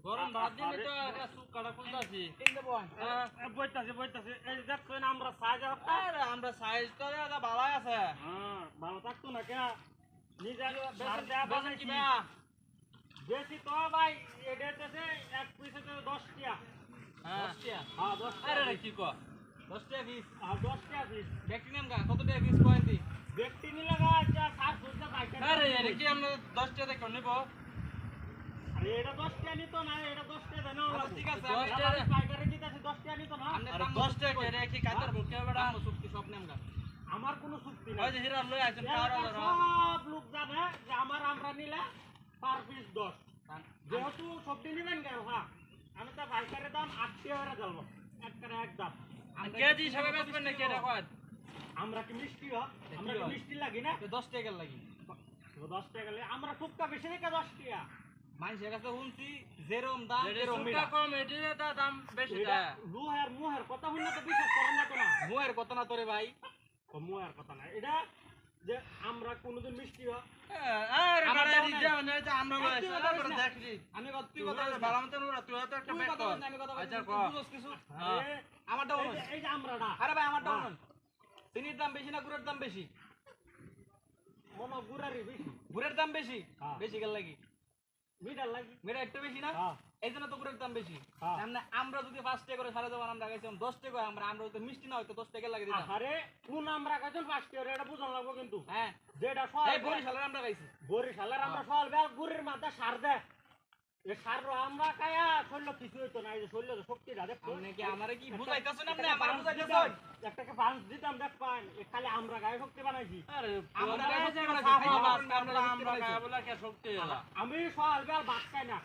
গরম ভাত দিলে তো একটা সুপ কাটা খুলতাছি কিনতে বল বইতাছি এই দেখছেন আমরা সাইজ আরে আমরা সাইজ তো এটা ভালোই আছে ভালো থাকতো না কে নিজে সার বেশি দেয়া বেশি বানাইছি কিবা বেশি তো ভাই এটা হচ্ছে এক পিসে তো 10 টাকা হ্যাঁ 10 টাকা হ্যাঁ 10 আরে টাকা রে কি কো 10 টাকা পিস হ্যাঁ 10 টাকা পিস ব্যক্তি নাম গা কত টাকা পিস কয়েন দি ব্যক্তি নিলে গা যা সার সুজা পাইকারি আরে এটা কি আমরা 10 টাকা দেখো নিব আরে এটা 10 টাকা নিত না এটা 10 টাকা দেন আচ্ছা, ঠিক আছে, 10 আমি- টাকা পাইকারি দিতেছে 10 টাকা নিত না আরে 10 টাকা রে কি কাটার বুকে বড় আমরা চুক্তি সব নাম গা আমার কোনো চুক্তি ওই নাই যে হিরা লই আছেন এলাকার কারো সব লোক জানে যে আমরা নিলে পার পিস 10 যেহেতু সবজি নিবেন কেন হ্যাঁ আমি তো পাইকারি দাম 8 টাকা করে দেবো একটা এক দাম কেজি হিসাবে বেচবেন নাকি এটা কয় আমরা কি মিষ্টি আমরা কি মিষ্টি লাগি না 10 টাকা লাগি 10 টাকা লাগে আমরা টুকটা বেশি রেখে 10 টাকা মানুষের কাছে শুনছি যেরকম দাম যেরকম সুটটা কম এটির দাম বেশি এটা মুহের কথা হইলে তো বিশ্বাস করেন না তো না মুয়ের কত না তোরে ভাই মুহের কথা না এটা যে আমরা কোনোদিন মিষ্টি আরে আমার বাড়ি দাও নাই। যাও না এটা আমরা বলে তুই কথা বলিস না। দেখছি আমি কত তুই কথা তুই বলিস ভালো মতো না তুই তো একটা তুই ব্যাক কথা কর বলিস না, আমি কথা বলিস আচ্ছা না, কর তুই বুঝোস কিছু হ্যাঁ। আমারটা বলুন এই যে আমরাটা আরে ভাই আমারটা হ্যাঁ। বলুন চিনির দাম বেশি না গুড়ের দাম বেশি মনে গুড়ারি বেশি গুড়ের দাম বেশি হ্যাঁ। বেশি গেল লাগি মিটার লাগি মেয়েটা একটু বেশি না হ্যাঁ এই জন্য তো গুড়ের দাম বেশি হ্যাঁ। আমরা আমরা যদি 5 টাকা করে সারা দেওয়ার আমরা গাইছিলাম 10 টাকা আমরা আমরা যদি মিষ্টি না হয়তো 10 টাকা লাগে দিতাম আরে কোন আমরা কাজন 5 টাকা এটা বুঝন লাগবো কিন্তু হ্যাঁ যেটা এই সব বরিশালের আমরা গাইছি বরিশালের আমরা সকাল বেলা গুড়ের মাথা সার দেয় এ সার আমরা খায়া শরীর কিছু হইতো না এই যে শরীর শক্তিটা দেখো আপনি কি আমারে কি বুঝাইতাছেন আপনি আমার বুঝাইতাছেন একটাকে পাঁচ দিতাম দেখ পান খালি আমরা গায়ে শক্তি বানাইছি আরে আমরা আমরা গায়ে গায়ে শক্তি শক্তি বানাইছি। আমরা গায়ে বলা কে শক্তি হলো আমি সকাল বেলা ভাত খাই না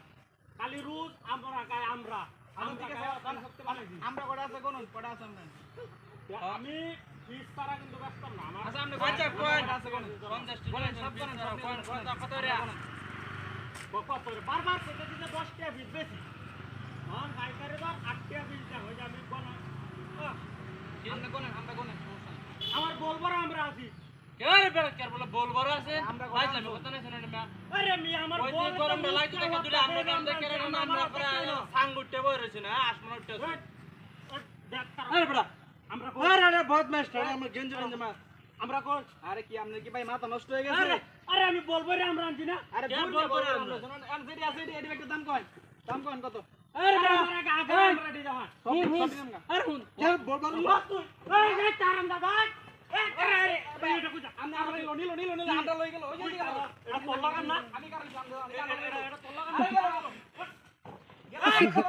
খালি রোজ আমরা গায়ে আমরা ঠিক আছে গায়ে শক্তি বানাইছি আমরা কটা আছে কোন কটা আছে আমরা আমি পিস তারা কিন্তু ব্যস্ত না আমার আচ্ছা আপনি কয়টা কয়েন আছে কোন 50 টাকা সব জানেন সব কয়েন কত রে কত করে বারবার সেটা দিতে 10 টাকা পিস বেশি আমার পাইকারি দাম 8 টাকা পিস দাম হয়ে আমি কোন আমরা কোন সমস্যা নেই আমার বলবো না আমরা আছি কেরে বের কর বলে বলবো আছে পাইলাম কত না শুনেন না আরে মি আমার ওই যে গরম লাইট দেখা দিলে আমরা নাম দেখে রে না আমরা পরে সাং উঠতে বই রইছে না আসমান উঠতে আরে বড়া আমরা আরে বদমাশ আমরা গেঞ্জি গেঞ্জি মা আমরা কোন আরে কি আপনি কি ভাই মাথা নষ্ট হয়ে গেছে আরে আমি বলবো রে আমরা আনছি না আরে বলবো আমরা শুনুন এম যেটি আছে এটি একটা দাম কয় কত আরে আমরা আগে আমরা দি যাওয়া আরে হুন কে বলবো এই যে তারাম দাদা এই আরে ভাই এটা কইতা আমরা নিলো আমরা লই গেল ওই যে এটা তোর লাগান না আমি কারণ এটা তোর লাগান আরে গেল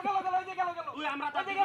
গেল গেল গেল গেল গেল তুই আমরা তাতে কি